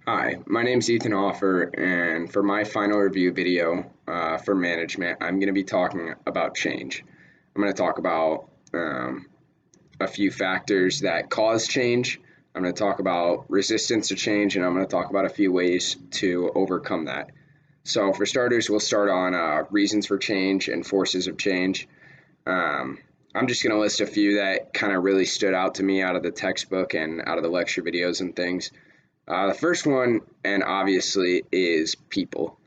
Hi, my name's Ethan Offer, and for my final review video for management, I'm going to be talking about change. I'm going to talk about a few factors that cause change. I'm going to talk about resistance to change, and I'm going to talk about a few ways to overcome that. So, for starters, we'll start on reasons for change and forces of change. Um, I'm just going to list a few that kind of really stood out to me out of the textbook and out of the lecture videos and things. The first one, and obviously, is people.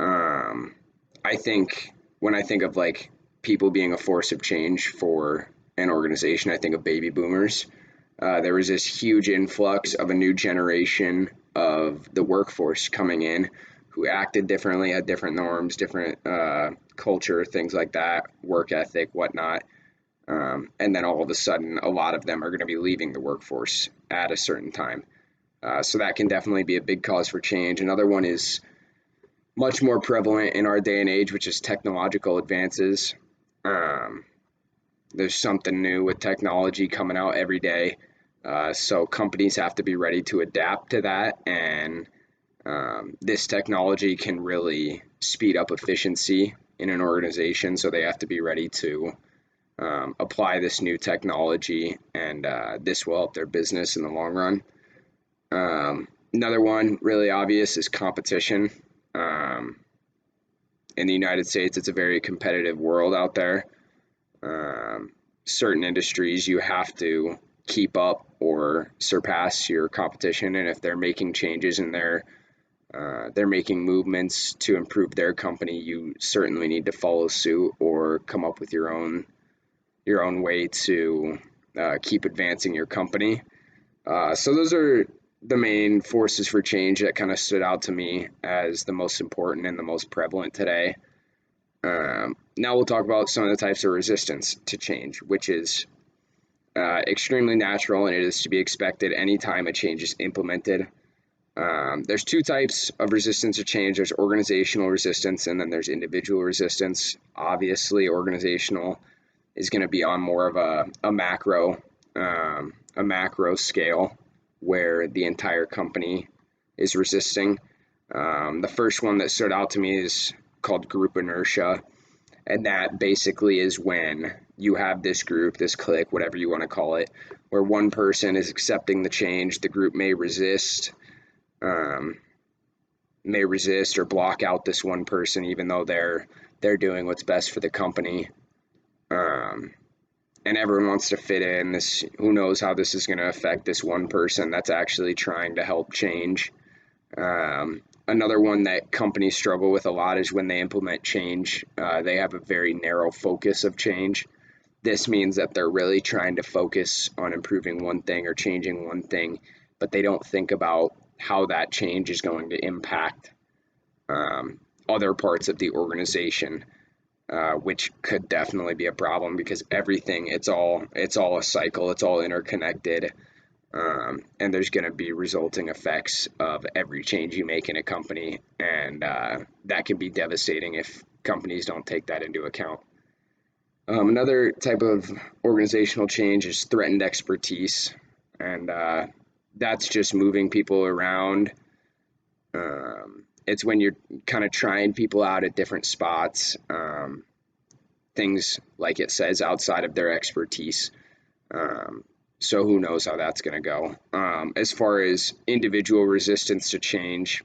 Um, I think when I think of like people being a force of change for an organization, I think of baby boomers. There was this huge influx of a new generation of the workforce coming in who acted differently, had different norms, different culture, things like that, work ethic, whatnot. And then all of a sudden, a lot of them are going to be leaving the workforce at a certain time. So that can definitely be a big cause for change. Another one is much more prevalent in our day and age, which is technological advances. Um, there's something new with technology coming out every day. So companies have to be ready to adapt to that. And this technology can really speed up efficiency in an organization. So they have to be ready to apply this new technology, and this will help their business in the long run. Another one really obvious is competition. Um, in the United States, it's a very competitive world out there. Um, Certain industries, you have to keep up or surpass your competition, and if they're making changes and they're making movements to improve their company, you certainly need to follow suit or come up with your own way to keep advancing your company. So those are the main forces for change that kind of stood out to me as the most important and the most prevalent today. Now we'll talk about some of the types of resistance to change, which is extremely natural and it is to be expected anytime a change is implemented. There's two types of resistance to change. There's organizational resistance and then there's individual resistance. Obviously, organizational is going to be on more of a macro scale where the entire company is resisting. The first one that stood out to me is called group inertia, and that basically is when you have this group, this clique, whatever you want to call it, where one person is accepting the change, the group um, may resist or block out this one person, even though they're doing what's best for the company. Um, and everyone wants to fit in. This, who knows how this is going to affect this one person that's actually trying to help change. Another one that companies struggle with a lot is when they implement change. They have a very narrow focus of change. This means that they're really trying to focus on improving one thing or changing one thing, but they don't think about how that change is going to impact other parts of the organization, which could definitely be a problem because everything, it's all a cycle, it's all interconnected, and there's going to be resulting effects of every change you make in a company, and that can be devastating if companies don't take that into account. Another type of organizational change is threatened expertise, and that's just moving people around. It's when you're kind of trying people out at different spots, things like it says outside of their expertise. Um, so who knows how that's going to go. As far as individual resistance to change,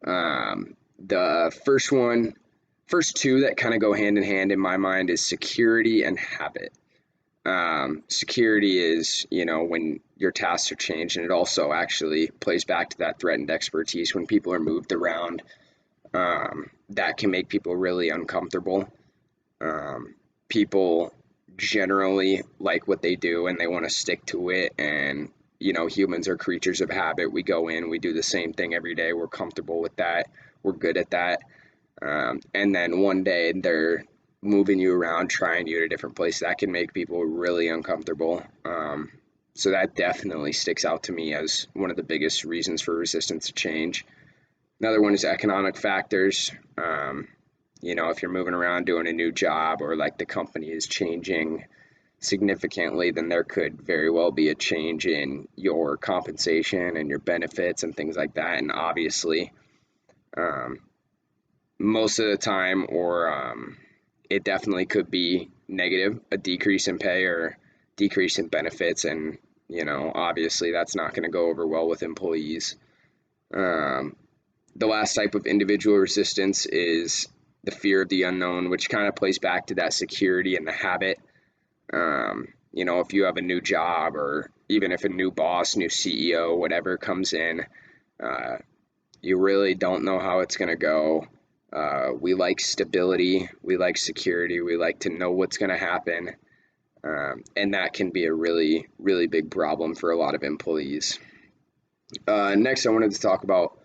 the first two that kind of go hand in hand in my mind is security and habit. Security is, when your tasks are changed, and it also actually plays back to that threatened expertise. When people are moved around, that can make people really uncomfortable. People generally like what they do and they want to stick to it. And, humans are creatures of habit. We go in, we do the same thing every day. We're comfortable with that. We're good at that. And then one day they're moving you around, trying you at a different place. That can make people really uncomfortable. So that definitely sticks out to me as one of the biggest reasons for resistance to change. Another one is economic factors. If you're moving around doing a new job or like the company is changing significantly, then there could very well be a change in your compensation and your benefits and things like that. And obviously, um, most of the time, or it definitely could be negative, a decrease in pay or decrease in benefits. And, obviously that's not going to go over well with employees. Um, the last type of individual resistance is the fear of the unknown, which kind of plays back to that security and the habit. If you have a new job, or even if a new boss, new CEO, whatever comes in, uh, you really don't know how it's going to go. We like stability, we like security, we like to know what's going to happen. And that can be a really, really big problem for a lot of employees. Next, I wanted to talk about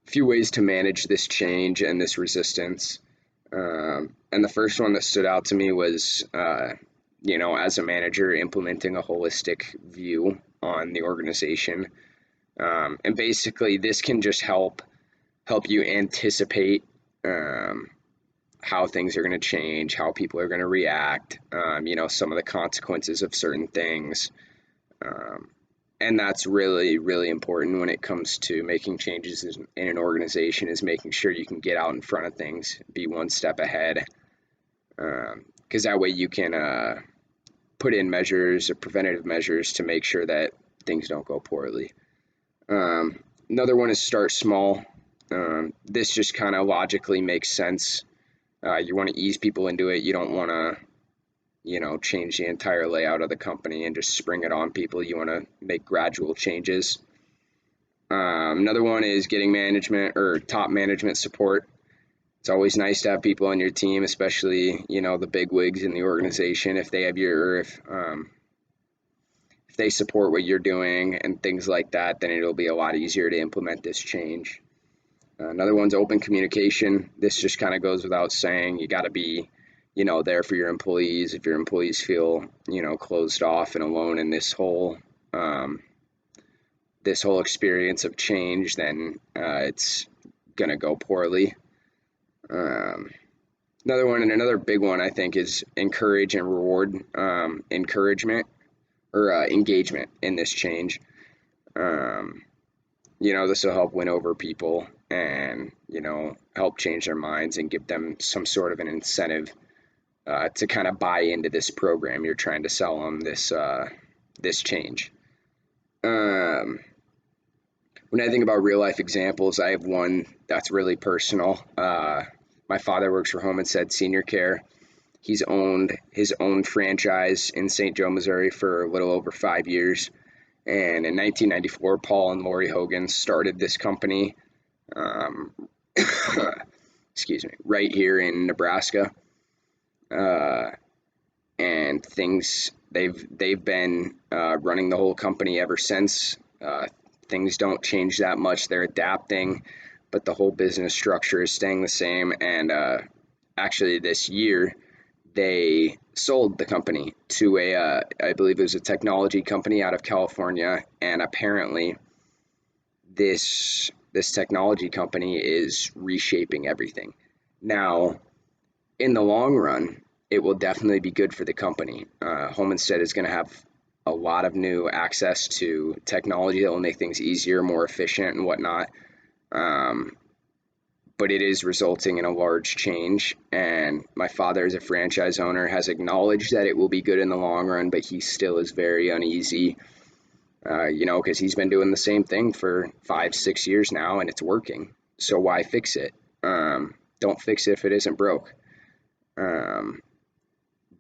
a few ways to manage this change and this resistance. And the first one that stood out to me was, as a manager, implementing a holistic view on the organization. And basically, this can just help you anticipate how things are going to change, how people are going to react, some of the consequences of certain things. And that's really, really important when it comes to making changes in an organization, is making sure you can get out in front of things, be one step ahead, because that way you can put in measures or preventative measures to make sure that things don't go poorly. Another one is start small. This just kind of logically makes sense. You want to ease people into it. You don't want to, change the entire layout of the company and just spring it on people. You want to make gradual changes. Another one is getting management or top management support. It's always nice to have people on your team, especially, the big wigs in the organization. If they have if they support what you're doing and things like that, then it'll be a lot easier to implement this change. Another one's open communication. This just kind of goes without saying. You got to be, there for your employees. If your employees feel, closed off and alone in this whole experience of change, then it's gonna go poorly. Another one, and another big one, I think, is encourage and reward encouragement or engagement in this change. This will help win over people and, help change their minds and give them some sort of an incentive to kind of buy into this program you're trying to sell them, this change. When I think about real life examples, I have one that's really personal. My father works for Home and Said Senior Care. He's owned his own franchise in St. Joe, Missouri for a little over 5 years. And in 1994, Paul and Lori Hogan started this company, excuse me, right here in Nebraska. And they've been running the whole company ever since. Things don't change that much. They're adapting, but the whole business structure is staying the same. And actually this year, they sold the company to I believe it was a technology company out of California. And apparently this technology company is reshaping everything. Now, in the long run, it will definitely be good for the company. Home Instead is going to have a lot of new access to technology that will make things easier, more efficient and whatnot. But it is resulting in a large change. And my father, as a franchise owner, has acknowledged that it will be good in the long run, but he still is very uneasy, because he's been doing the same thing for 5-6 years now and it's working. So why fix it? Don't fix it if it isn't broke.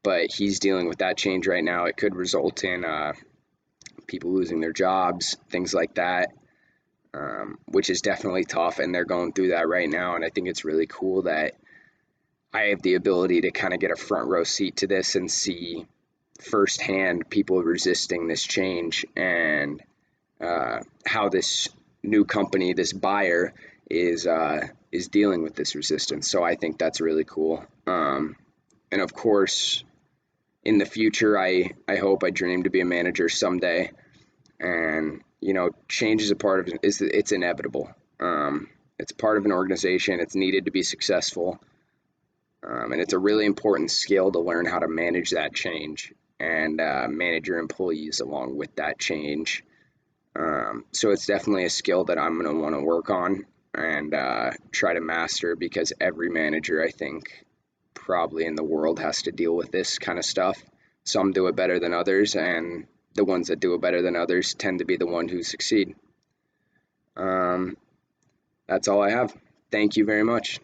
But he's dealing with that change right now. It could result in people losing their jobs, things like that, which is definitely tough, and they're going through that right now. And I think it's really cool that I have the ability to kind of get a front row seat to this and see firsthand people resisting this change and how this new company, this buyer, is dealing with this resistance. So I think that's really cool. And of course, in the future, I hope, I dream to be a manager someday. And, change is it's inevitable. It's part of an organization. It's needed to be successful. And it's a really important skill to learn how to manage that change and manage your employees along with that change. So it's definitely a skill that I'm going to want to work on and try to master, because every manager, I think, probably in the world has to deal with this kind of stuff. Some do it better than others, and the ones that do it better than others tend to be the one who succeed. Um, that's all I have. Thank you very much.